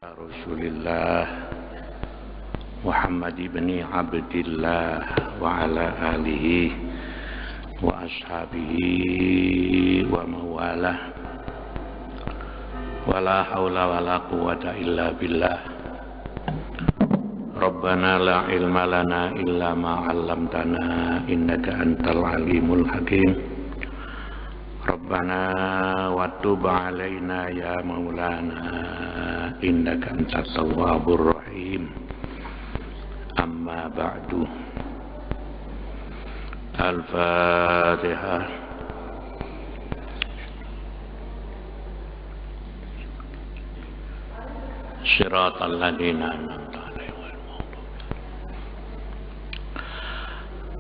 Rasulillah Muhammad ibn Abdillah wa ala alihi wa ashabihi wa mawalah wa la hawla wa la quwata illa billah. Rabbana la ilma lana illa ma 'allamtana innaka antal alimul hakim. Rabbana wa tub 'alaina ya maulana innaka antat tawwabur rahim. Amma ba'du. Al-Fatihah. Shiratal ladzina an'amta 'alaihim.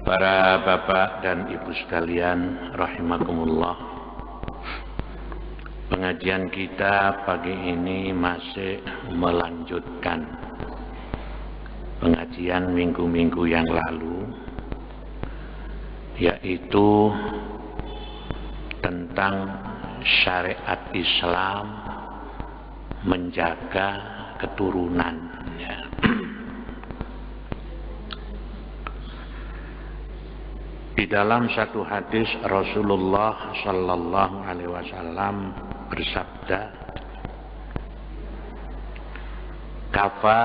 Para bapak dan ibu sekalian rahimakumullah. Pengajian kita pagi ini masih melanjutkan pengajian minggu-minggu yang lalu, yaitu tentang syariat Islam menjaga keturunan. Di dalam satu hadis Rasulullah Sallallahu Alaihi Wasallam bersabda, "Kafa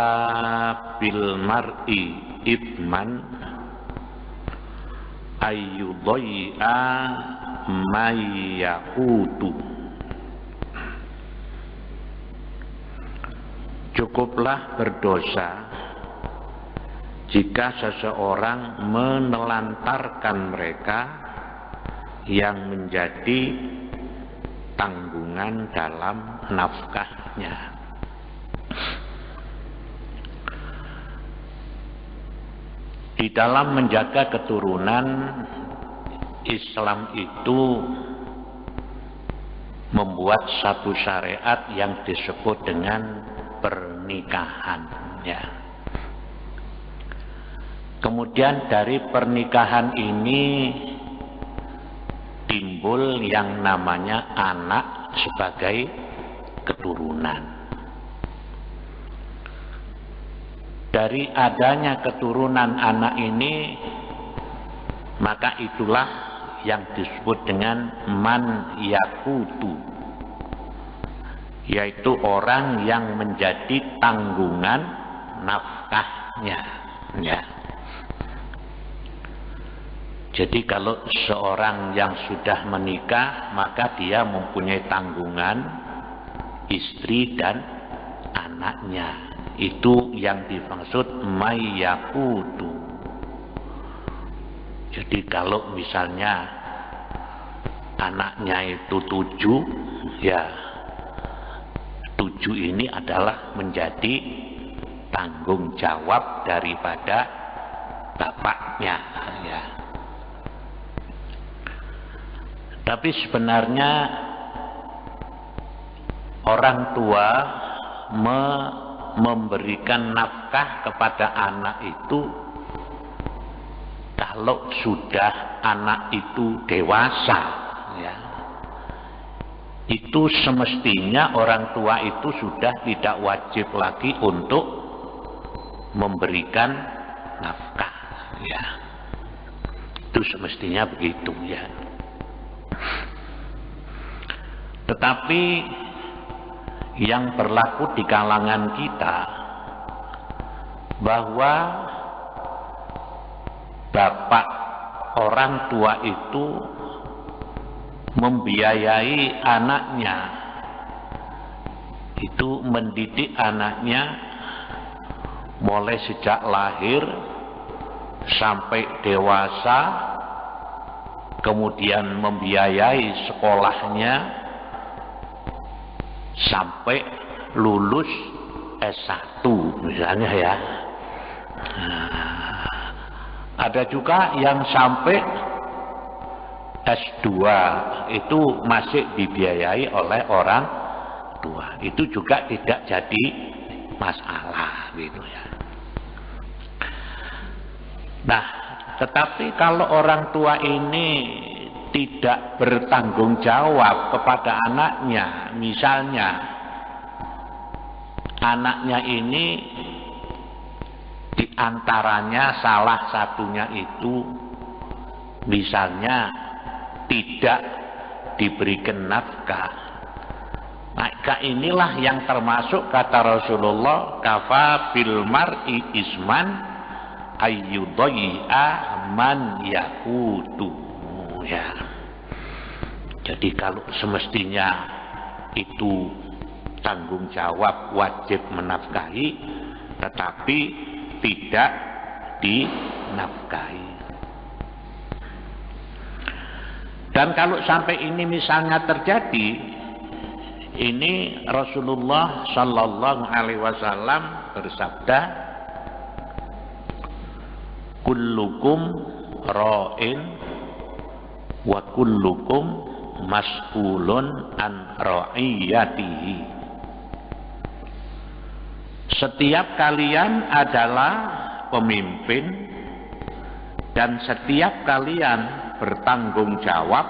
bil mar'i ibman ayyudai'a mayyaqutu." Cukuplah berdosa jika seseorang menelantarkan mereka yang menjadi tanggungan dalam nafkahnya. Di dalam menjaga keturunan, Islam itu membuat satu syariat yang disebut dengan pernikahan. Kemudian dari pernikahan ini timbul yang namanya anak sebagai keturunan. Dari adanya keturunan anak ini, maka itulah yang disebut dengan man yakutu, yaitu orang yang menjadi tanggungan nafkahnya. Jadi kalau seorang yang sudah menikah, maka dia mempunyai tanggungan istri dan anaknya. Itu yang dimaksud mayyakutu. Jadi kalau misalnya anaknya itu 7, ya 7 ini adalah menjadi tanggung jawab daripada bapaknya, ya. Tapi sebenarnya orang tua memberikan nafkah kepada anak itu kalau sudah anak itu dewasa, ya. Itu semestinya orang tua itu sudah tidak wajib lagi untuk memberikan nafkah, ya. Itu semestinya begitu, ya. Tetapi yang berlaku di kalangan kita bahwa bapak orang tua itu membiayai anaknya, itu mendidik anaknya mulai sejak lahir sampai dewasa, kemudian membiayai sekolahnya sampai lulus S1 misalnya, ya. Ada juga yang sampai S2 itu masih dibiayai oleh orang tua. Itu juga tidak jadi masalah, gitu, ya. Nah, tetapi kalau orang tua ini tidak bertanggung jawab kepada anaknya, misalnya anaknya ini diantaranya salah satunya itu misalnya tidak diberikan nafkah, maka inilah yang termasuk kata Rasulullah, kafa bil mar'i isman ayyudhi'a man yakutu. Ya. Jadi kalau semestinya itu tanggung jawab wajib menafkahi, tetapi tidak dinafkahi. Dan kalau sampai ini misalnya terjadi, ini Rasulullah Sallallahu Alaihi Wasallam bersabda, kullukum ra'in wa kullukum mas'ulun an ra'iyatihi. Setiap kalian adalah pemimpin dan setiap kalian bertanggung jawab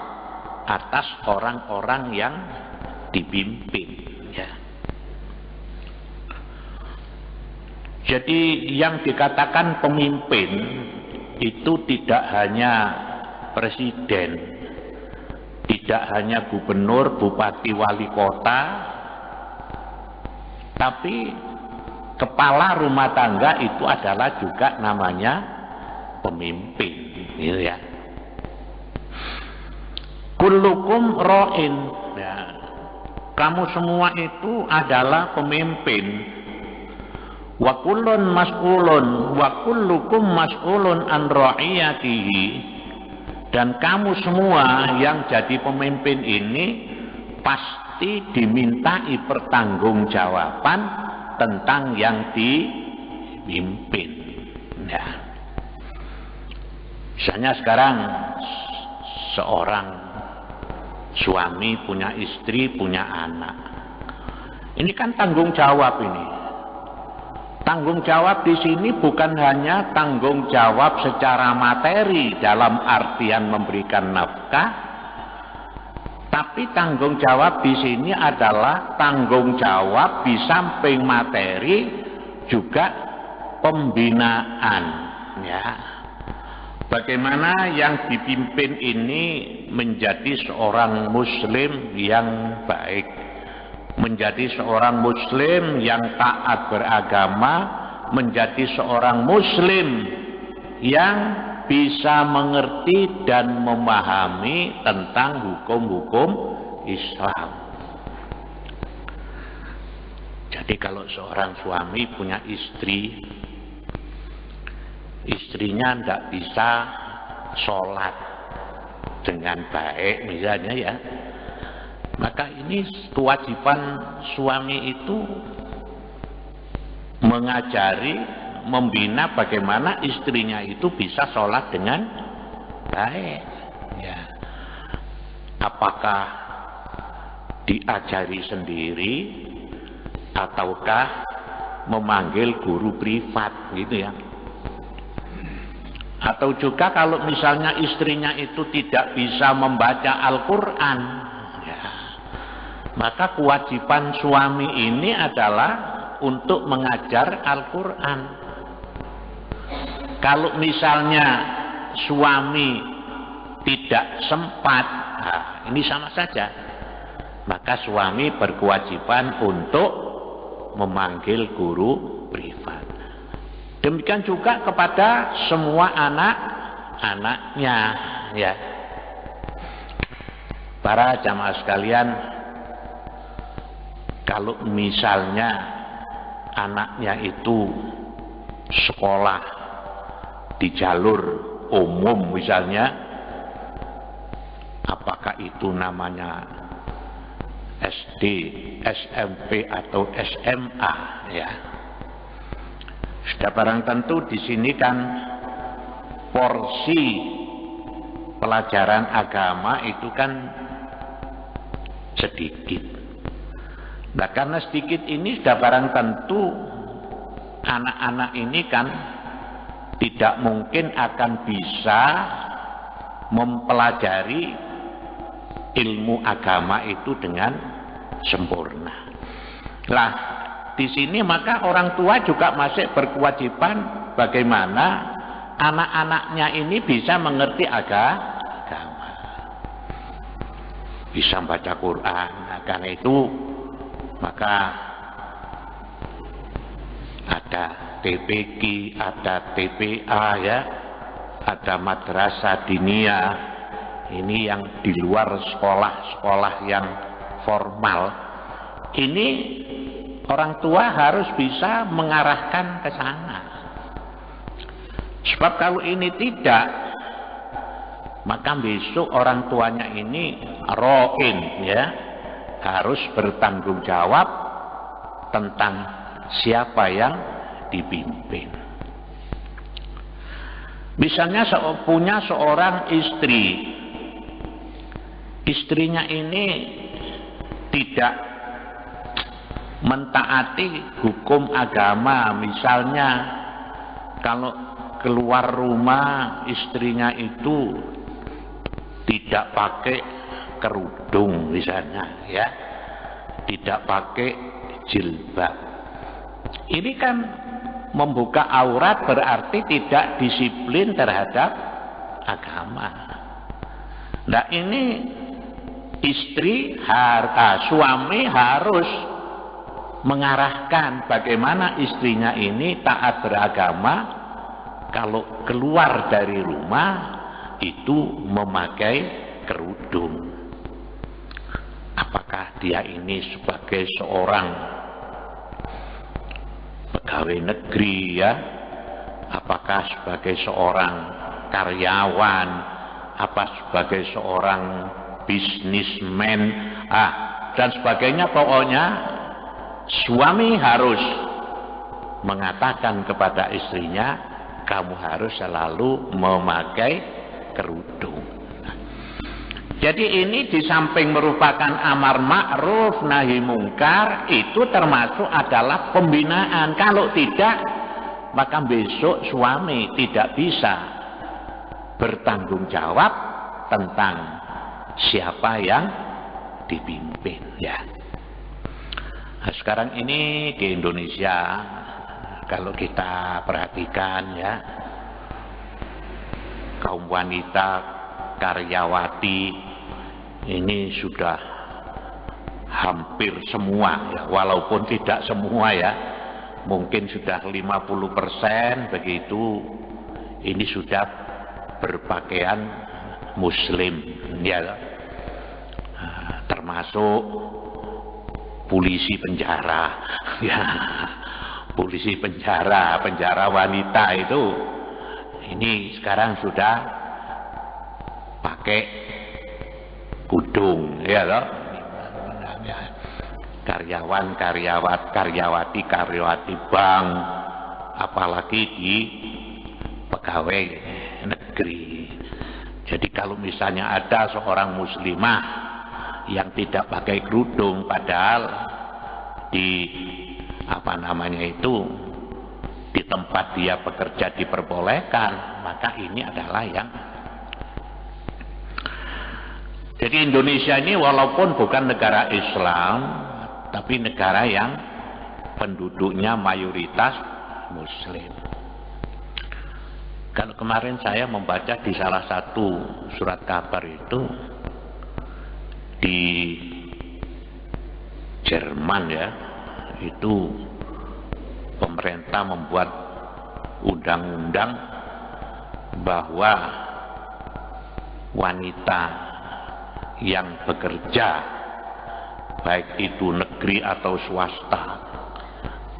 atas orang-orang yang dipimpin. Ya. Jadi yang dikatakan pemimpin itu tidak hanya presiden, tidak hanya gubernur, bupati, wali kota, tapi kepala rumah tangga itu adalah juga namanya pemimpin. Gitu ya. Kullukum ra'in, ya. Kamu semua itu adalah pemimpin. Wa kullun mas'ulun wa kullukum mas'ulun an ra'iyatihi. Dan kamu semua yang jadi pemimpin ini pasti dimintai pertanggungjawaban tentang yang dipimpin. Ya. Misalnya sekarang seorang suami punya istri, punya anak. Ini kan tanggung jawab ini. Tanggung jawab di sini bukan hanya tanggung jawab secara materi dalam artian memberikan nafkah, tapi tanggung jawab di sini adalah tanggung jawab di samping materi juga pembinaan, ya. Bagaimana yang dipimpin ini menjadi seorang muslim yang baik, menjadi seorang muslim yang taat beragama, menjadi seorang muslim yang bisa mengerti dan memahami tentang hukum-hukum Islam. Jadi kalau seorang suami punya istri, istrinya tidak bisa sholat dengan baik misalnya, ya, maka ini kewajiban suami itu mengajari, membina bagaimana istrinya itu bisa sholat dengan baik, ya. Apakah diajari sendiri ataukah memanggil guru privat gitu, ya. Atau juga kalau misalnya istrinya itu tidak bisa membaca Al-Quran, ya, maka kewajiban suami ini adalah untuk mengajar Al-Quran. Kalau misalnya suami tidak sempat, nah, ini sama saja, maka suami berkewajiban untuk memanggil guru privat. Demikian juga kepada semua anak-anaknya, ya. Para jamaah sekalian, kalau misalnya anaknya itu sekolah di jalur umum misalnya, apakah itu namanya SD, SMP atau SMA, ya. Sudah barang tentu di sini kan porsi pelajaran agama itu kan sedikit. Nah, karena sedikit ini sudah barang tentu anak-anak ini kan tidak mungkin akan bisa mempelajari ilmu agama itu dengan sempurna. Lah, di sini maka orang tua juga masih berkewajiban bagaimana anak-anaknya ini bisa mengerti agama, bisa baca Quran. Nah, karena itu maka ada TPQ, ada TPA ya, ada madrasah diniyah. Ini yang di luar sekolah-sekolah yang formal. Ini orang tua harus bisa mengarahkan ke sana. Sebab kalau ini tidak, maka besok orang tuanya ini roin ya, harus bertanggung jawab tentang siapa yang dipimpin. Misalnya punya seorang istri, istrinya ini tidak mentaati hukum agama. Misalnya kalau keluar rumah istrinya itu tidak pakai kerudung misalnya ya, tidak pakai jilbab. Ini kan membuka aurat, berarti tidak disiplin terhadap agama. Nah ini suami harus mengarahkan bagaimana istrinya ini taat beragama. Kalau keluar dari rumah itu memakai kerudung. Apakah dia ini sebagai seorang pegawai negeri ya, apakah sebagai seorang karyawan, apa sebagai seorang bisnismen, dan sebagainya. Pokoknya suami harus mengatakan kepada istrinya, kamu harus selalu memakai kerudung. Jadi ini di samping merupakan amar ma'ruf nahi mungkar, itu termasuk adalah pembinaan. Kalau tidak, maka besok suami tidak bisa bertanggung jawab tentang siapa yang dipimpin ya. Nah, sekarang ini di Indonesia kalau kita perhatikan ya, kaum wanita karyawati ini sudah hampir semua ya, walaupun tidak semua ya, mungkin sudah 50% begitu, ini sudah berpakaian muslim ya, termasuk polisi penjara ya. Polisi penjara wanita itu ini sekarang sudah pakai kudung ya loh. Karyawati bank, apalagi di pegawai negeri. Jadi kalau misalnya ada seorang muslimah yang tidak pakai kerudung padahal di di tempat dia bekerja diperbolehkan, maka ini adalah yang. Jadi Indonesia ini walaupun bukan negara Islam, tapi negara yang penduduknya mayoritas muslim. Kalau kemarin saya membaca di salah satu surat kabar itu di Jerman ya, itu pemerintah membuat undang-undang bahwa wanita yang bekerja baik itu negeri atau swasta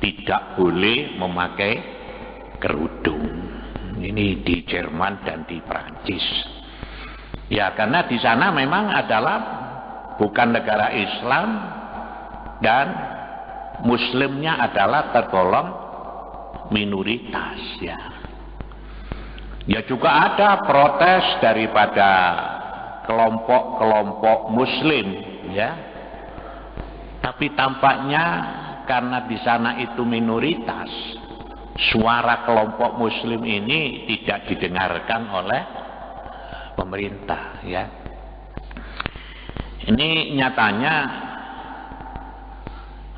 tidak boleh memakai kerudung. Ini di Jerman dan di Prancis. Ya karena di sana memang adalah bukan negara Islam dan muslimnya adalah tergolong minoritas ya. Ya juga ada protes daripada kelompok-kelompok muslim ya. Tapi tampaknya karena di sana itu minoritas, suara kelompok muslim ini tidak didengarkan oleh pemerintah ya. Ini nyatanya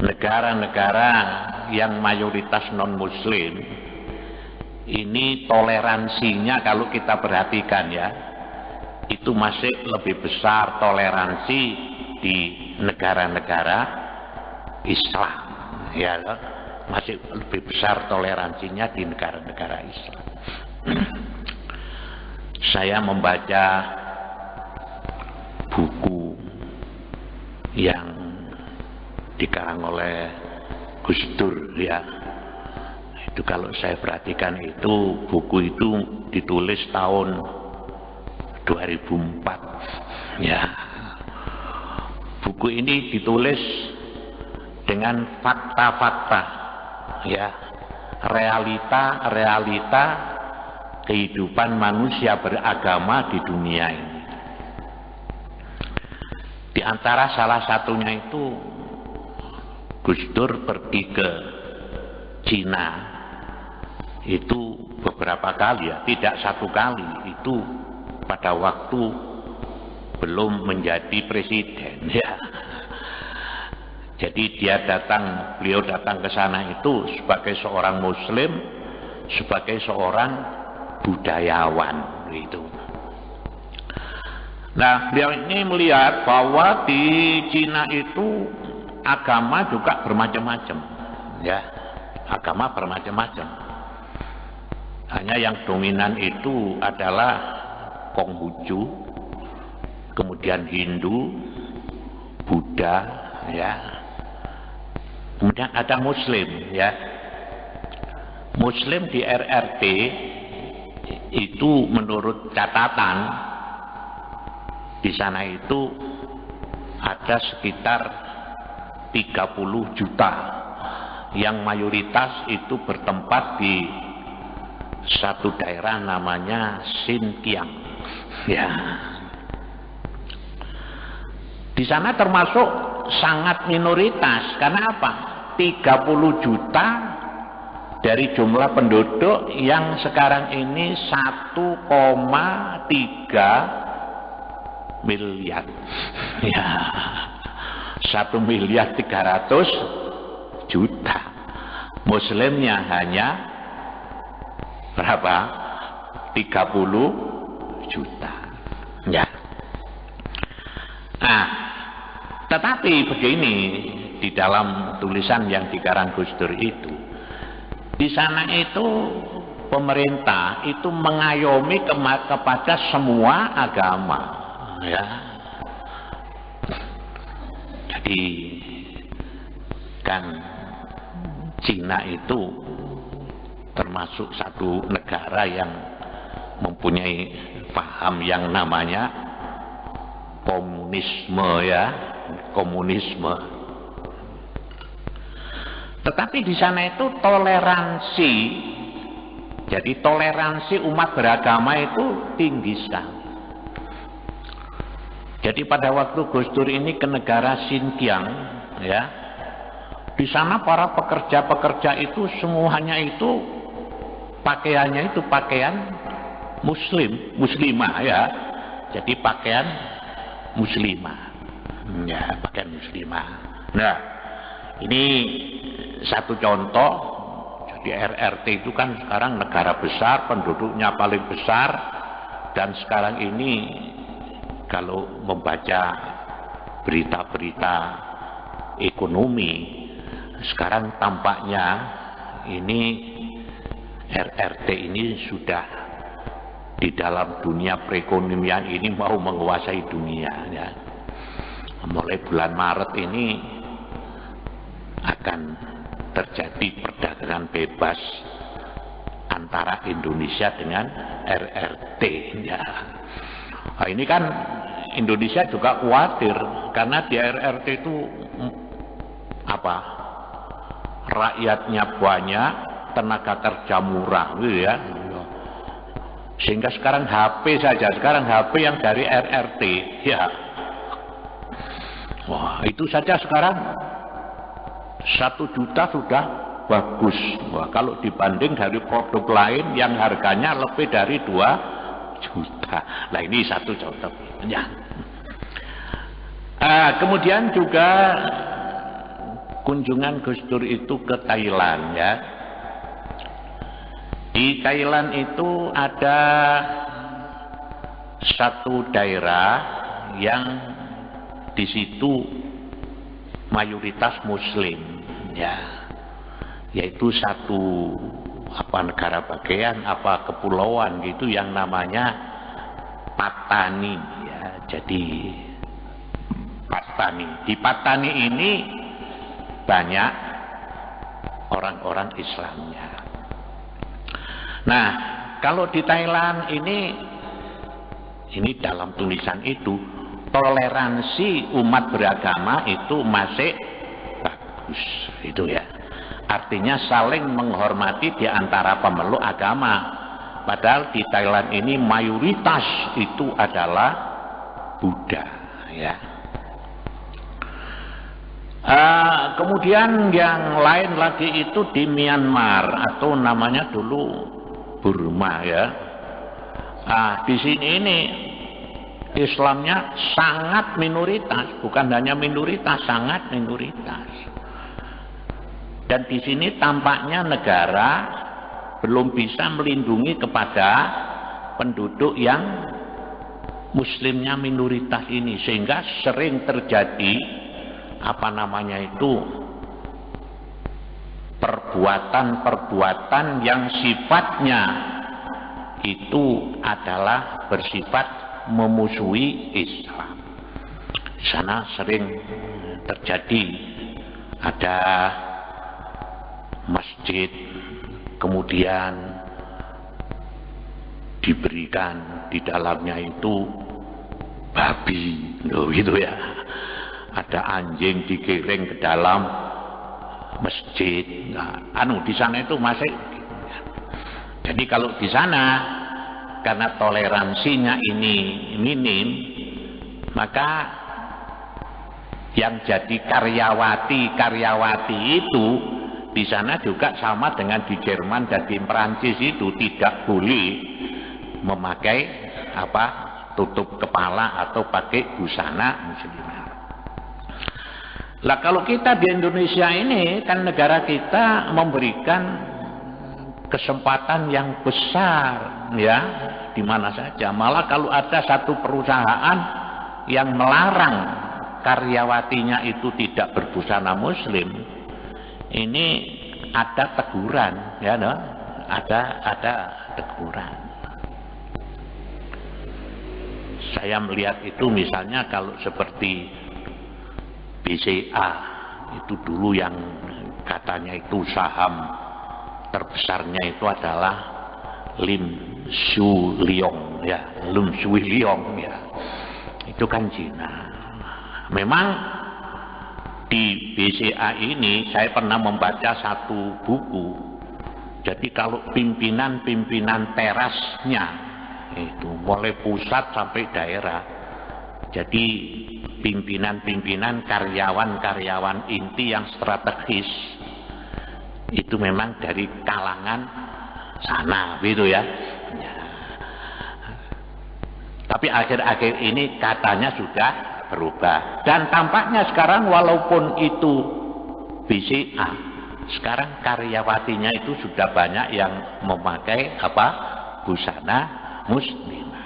negara-negara yang mayoritas non-muslim ini toleransinya kalau kita perhatikan ya, itu masih lebih besar toleransi di negara-negara Islam ya, masih lebih besar toleransinya di negara-negara Islam. Saya membaca buku yang dikarang oleh Gus Dur ya, itu kalau saya perhatikan itu buku itu ditulis tahun 2004 ya. Buku ini ditulis dengan fakta-fakta ya, realita kehidupan manusia beragama di dunia ini. Di antara salah satunya itu Gus Dur pergi ke Cina itu beberapa kali ya, tidak satu kali, itu pada waktu belum menjadi presiden ya. Jadi beliau datang ke sana itu sebagai seorang muslim, sebagai seorang budayawan gitu. Nah, beliau ini melihat bahwa di Cina itu agama juga bermacam-macam ya, agama bermacam-macam. Hanya yang dominan itu adalah Konghucu, kemudian Hindu, Buddha ya, kemudian ada Muslim ya. Muslim di RRT itu menurut catatan di sana itu ada sekitar 30 juta yang mayoritas itu bertempat di satu daerah namanya Xinjiang ya. Di sana termasuk sangat minoritas. Karena apa? 30 juta dari jumlah penduduk yang sekarang ini 1,3 miliar ya, 1.300.000.000. Muslimnya hanya berapa? 30 juta ya. Nah, tetapi begini, di dalam tulisan yang dikarang Gus Dur itu, di sana itu pemerintah itu mengayomi kepada semua agama ya. Jadi kan Cina itu termasuk satu negara yang mempunyai paham yang namanya komunisme ya, komunisme. Tetapi di sana itu toleransi, jadi toleransi umat beragama itu tinggi sekali. Jadi pada waktu Gus Dur ini ke negara Xinjiang ya, di sana para pekerja-pekerja itu semuanya itu pakaiannya itu pakaian muslimah ya. Jadi pakaian muslimah ya, pakaian muslimah. Nah, ini satu contoh. Jadi RRT itu kan sekarang negara besar, penduduknya paling besar, dan sekarang ini kalau membaca berita-berita ekonomi sekarang tampaknya ini RRT ini sudah di dalam dunia perekonomian ini mau menguasai dunia ya. Mulai bulan Maret ini akan terjadi perdagangan bebas antara Indonesia dengan RRT ya. Nah, ini kan Indonesia juga khawatir karena di RRT itu apa? Rakyatnya banyak, tenaga kerja murah gitu ya. Sehingga sekarang HP saja, sekarang HP yang dari RRT ya. Wah, itu saja sekarang 1 juta sudah bagus. Wah, kalau dibanding dari produk lain yang harganya lebih dari 2 juta. Nah, ini satu contoh ya. Kemudian juga kunjungan Gus Dur itu ke Thailand ya. Di Thailand itu ada satu daerah yang di situ mayoritas Muslim ya, yaitu satu negara bagian kepulauan gitu yang namanya Patani ya. Jadi Patani, di Patani ini banyak orang-orang Islamnya. Nah, kalau di Thailand ini dalam tulisan itu toleransi umat beragama itu masih bagus itu ya. Artinya saling menghormati di antara pemeluk agama. Padahal di Thailand ini mayoritas itu adalah Buddha ya. Kemudian yang lain lagi itu di Myanmar atau namanya dulu Burma ya. Di sini ini Islamnya sangat minoritas, bukan hanya minoritas, sangat minoritas. Dan di sini tampaknya negara belum bisa melindungi kepada penduduk yang Muslimnya minoritas ini, sehingga sering terjadi perbuatan-perbuatan yang sifatnya itu adalah bersifat memusuhi Islam. Di sana sering terjadi ada masjid kemudian diberikan di dalamnya itu babi, gitu ya. Ada anjing digiring ke dalam masjid. Di sana itu masih. Jadi kalau di sana karena toleransinya ini minim, maka yang jadi karyawati itu di sana juga sama dengan di Jerman dan di Perancis itu tidak boleh memakai tutup kepala atau pakai busana muslimah. Lah kalau kita di Indonesia ini kan negara kita memberikan kesempatan yang besar ya di mana saja. Malah kalau ada satu perusahaan yang melarang karyawatinya itu tidak berbusana muslim, ini ada teguran ya, ada teguran. Saya melihat itu misalnya kalau seperti BCA itu dulu yang katanya itu saham terbesarnya itu adalah Lim Shu Liong ya, itu kan Cina. Memang di BCA ini saya pernah membaca satu buku. Jadi kalau pimpinan terasnya itu mulai pusat sampai daerah, jadi pimpinan karyawan inti yang strategis itu memang dari kalangan sana gitu ya. Tapi akhir-akhir ini katanya sudah berubah, dan tampaknya sekarang walaupun itu BCA, sekarang karyawatinya itu sudah banyak yang memakai busana muslimah.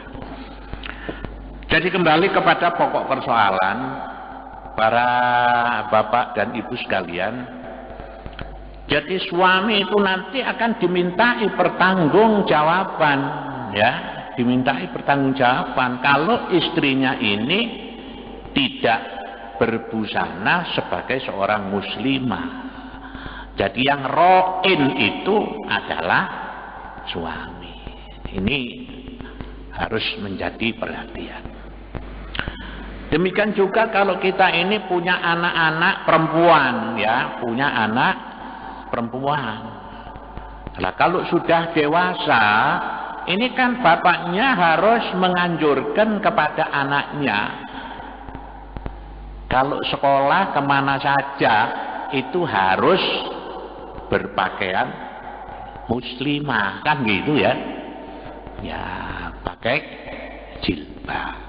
Jadi kembali kepada pokok persoalan, para bapak dan ibu sekalian, jadi suami itu nanti akan dimintai pertanggungjawaban ya, dimintai pertanggungjawaban kalau istrinya ini tidak berbusana sebagai seorang muslimah. Jadi yang ro'in itu adalah suami. Ini harus menjadi perhatian. Demikian juga kalau kita ini punya anak-anak perempuan ya, punya anak perempuan. Nah, kalau sudah dewasa, ini kan bapaknya harus menganjurkan kepada anaknya, kalau sekolah kemana saja itu harus berpakaian muslimah, kan gitu ya. Ya, pakai jilbab.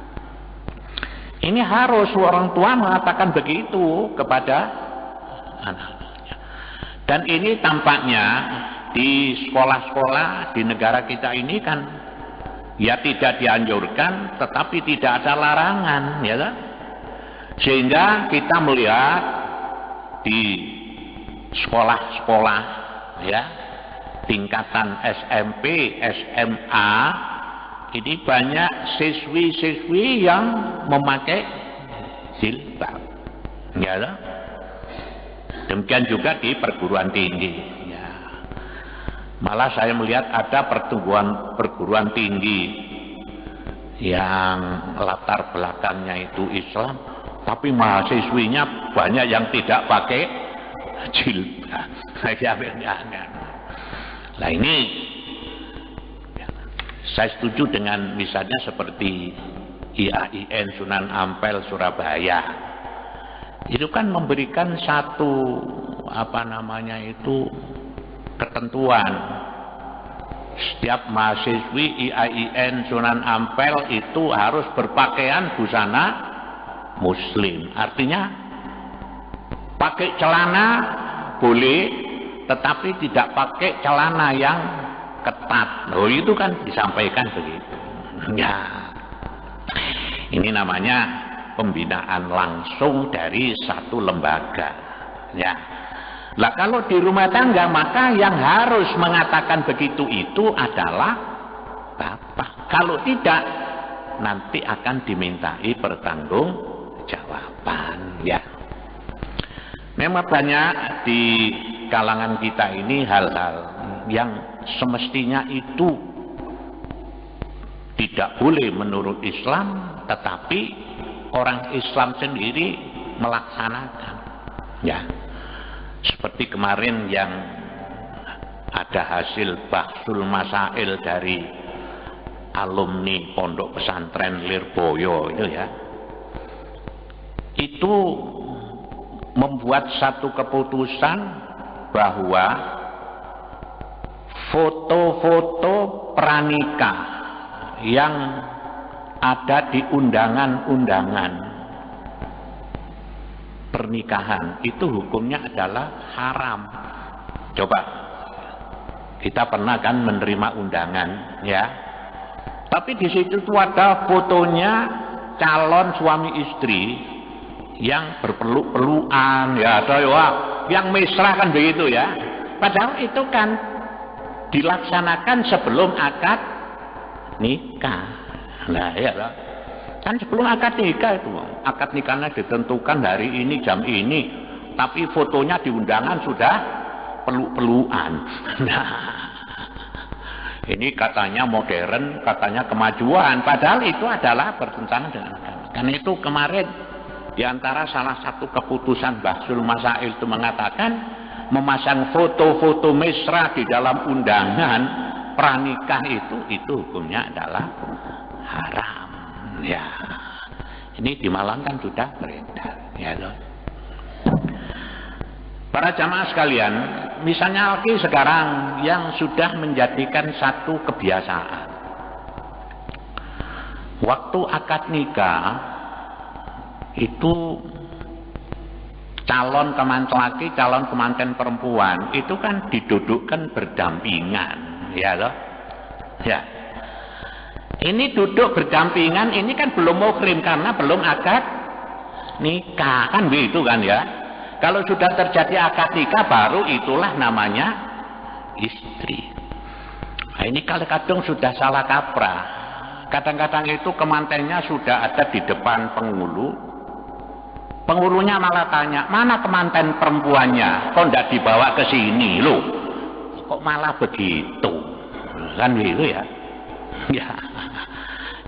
Ini harus orang tua mengatakan begitu kepada anak-anaknya. Dan ini tampaknya di sekolah-sekolah di negara kita ini kan ya tidak dianjurkan, tetapi tidak ada larangan, ya kan? Sehingga kita melihat di sekolah-sekolah ya tingkatan SMP, SMA ini banyak siswi-siswi yang memakai jilbab, ya kan? Demikian juga di perguruan tinggi. Ya. Malah saya melihat ada perguruan tinggi yang latar belakangnya itu Islam, tapi mahasiswinya banyak yang tidak pakai jilbab. Nah ini saya setuju dengan misalnya seperti IAIN Sunan Ampel Surabaya. Itu kan memberikan satu ketentuan. Setiap mahasiswi IAIN Sunan Ampel itu harus berpakaian busana muslim. Artinya pakai celana boleh, tetapi tidak pakai celana yang ketat. Oh itu kan disampaikan begitu. Ya. Ini namanya pembinaan langsung dari satu lembaga. Ya. Lah kalau di rumah tangga maka yang harus mengatakan begitu itu adalah bapak. Kalau tidak nanti akan dimintai pertanggungjawaban. Ya. Memang banyak di kalangan kita ini hal-hal yang semestinya itu tidak boleh menurut Islam, tetapi orang Islam sendiri melaksanakan. Ya, seperti kemarin yang ada hasil bahsul masail dari alumni Pondok Pesantren Lirboyo itu ya, itu membuat satu keputusan bahwa foto-foto pranikah yang ada di undangan-undangan pernikahan itu hukumnya adalah haram. Coba kita pernah kan menerima undangan ya, tapi di situ tuh ada fotonya calon suami istri yang berpeluk-pelukan ya, ada ya yang mesra kan begitu ya, padahal itu kan dilaksanakan sebelum akad nikah. Nah ya kan sebelum akad nikah itu, akad nikahnya ditentukan hari ini jam ini, tapi fotonya di undangan sudah peluk-pelukan. Nah ini katanya modern, katanya kemajuan, padahal itu adalah bertentangan dengan agama. Karena itu kemarin di antara salah satu keputusan Bahsul Masail itu mengatakan memasang foto-foto mesra di dalam undangan pranikah itu hukumnya adalah haram. Ya, ini di Malang kan sudah beredar. Ya, loh. Para jamaah sekalian, misalnya lagi sekarang yang sudah menjadikan satu kebiasaan, waktu akad nikah itu calon kemanten laki, calon kemanten perempuan itu kan didudukkan berdampingan, ya loh. Ya. Ini duduk berdampingan, ini kan belum muhrim karena belum akad nikah, kan begitu kan ya. Kalau sudah terjadi akad nikah baru itulah namanya istri. Nah, ini kadang-kadang sudah salah kaprah. Kadang-kadang itu kemantennya sudah ada di depan penghulu. Penghulunya malah tanya, mana kemanten perempuannya? Kok tidak dibawa ke sini loh? Kok malah begitu? Kan begitu ya? Ya.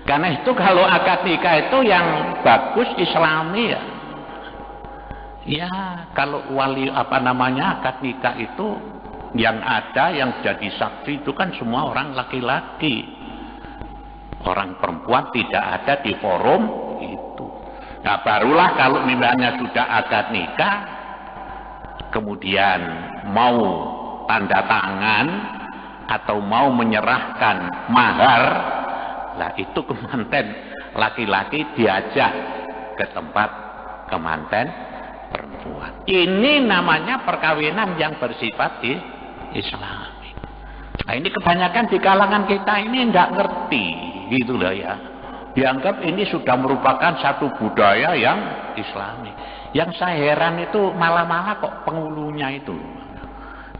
Karena itu kalau akad nikah itu yang bagus Islami ya. Ya, kalau wali akad nikah itu yang ada yang jadi saksi itu kan semua orang laki-laki. Orang perempuan tidak ada di forum itu. Nah barulah kalau misalnya sudah akad nikah, kemudian mau tanda tangan atau mau menyerahkan mahar, lah itu kemanten laki-laki diajak ke tempat kemanten perempuan. Ini namanya perkawinan yang bersifat Islami. Nah, ini kebanyakan di kalangan kita ini tidak ngerti, gitu loh ya. Dianggap ini sudah merupakan satu budaya yang Islami. Yang saya heran itu malah kok penghulunya itu.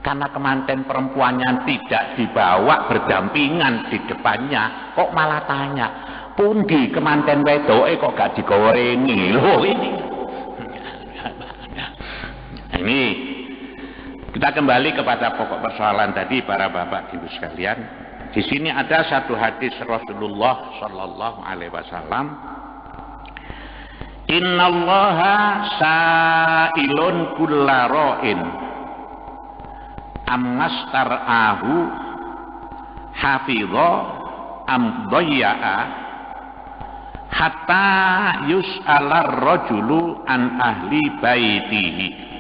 Karena kemanten perempuannya tidak dibawa berdampingan di depannya, kok malah tanya, pundi kemanten wedoke kok gak digorengi loh ini. Ini kita kembali kepada pokok persoalan tadi para bapak ibu sekalian. Di sini ada satu hadis Rasulullah Shallallahu Alaihi Wasallam. Innallaha sa'ilun kulla ra'in ammastar'ahu hafidha am dhayya'a hatta yus'alar rajulu an ahli baitihi.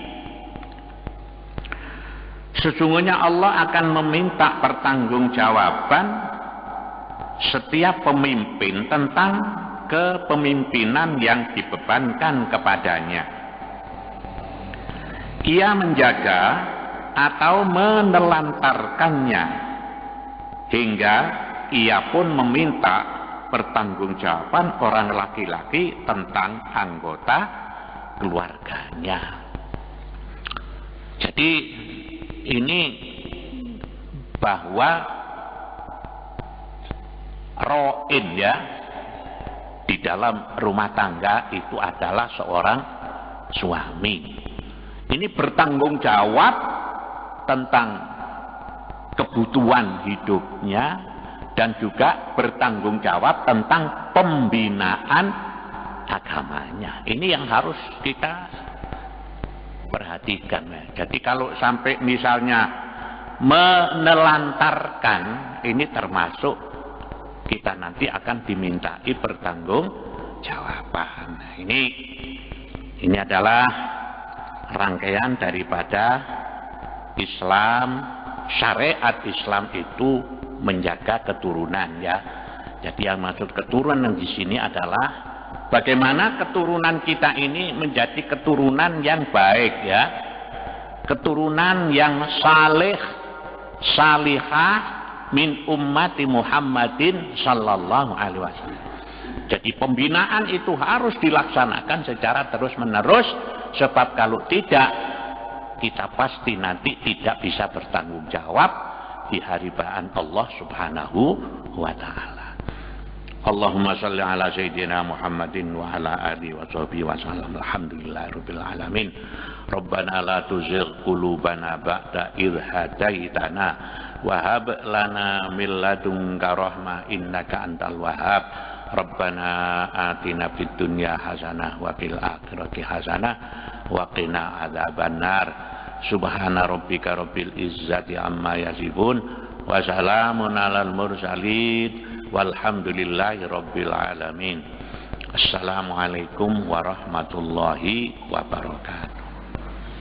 Sesungguhnya Allah akan meminta pertanggungjawaban setiap pemimpin tentang kepemimpinan yang dibebankan kepadanya. Ia menjaga atau menelantarkannya hingga ia pun meminta pertanggungjawaban orang laki-laki tentang anggota keluarganya. Jadi ini bahwa ro'in ya di dalam rumah tangga itu adalah seorang suami. Ini bertanggung jawab tentang kebutuhan hidupnya dan juga bertanggung jawab tentang pembinaan agamanya. Ini yang harus kita perhatikan. Jadi kalau sampai misalnya menelantarkan, ini termasuk kita nanti akan dimintai pertanggungjawaban. Nah, ini adalah rangkaian daripada Islam. Syariat Islam itu menjaga keturunan ya. Jadi yang maksud keturunan di sini adalah bagaimana keturunan kita ini menjadi keturunan yang baik ya. Keturunan yang saleh, salihah min ummati Muhammadin sallallahu alaihi wasallam. Jadi pembinaan itu harus dilaksanakan secara terus-menerus, sebab kalau tidak kita pasti nanti tidak bisa bertanggung jawab di hadapan Allah Subhanahu wa taala. Allahumma shalli ala sayyidina Muhammadin wa ala alihi wa sahbihi wa sallam. Alhamdulillahirabbil alamin. Rabbana la tuzigh qulubana ba'da idh hadaitana wa hab lana min ladunka rahmah innaka antal wahhab. Rabbana atina fid dunya hasanah wa fil akhirati hasanah wa qina adzabannar. Subhana rabbika rabbil izzati amma yasifun wa salamun alal mursalin walhamdulillahi rabbil alamin. Assalamualaikum warahmatullahi wabarakatuh.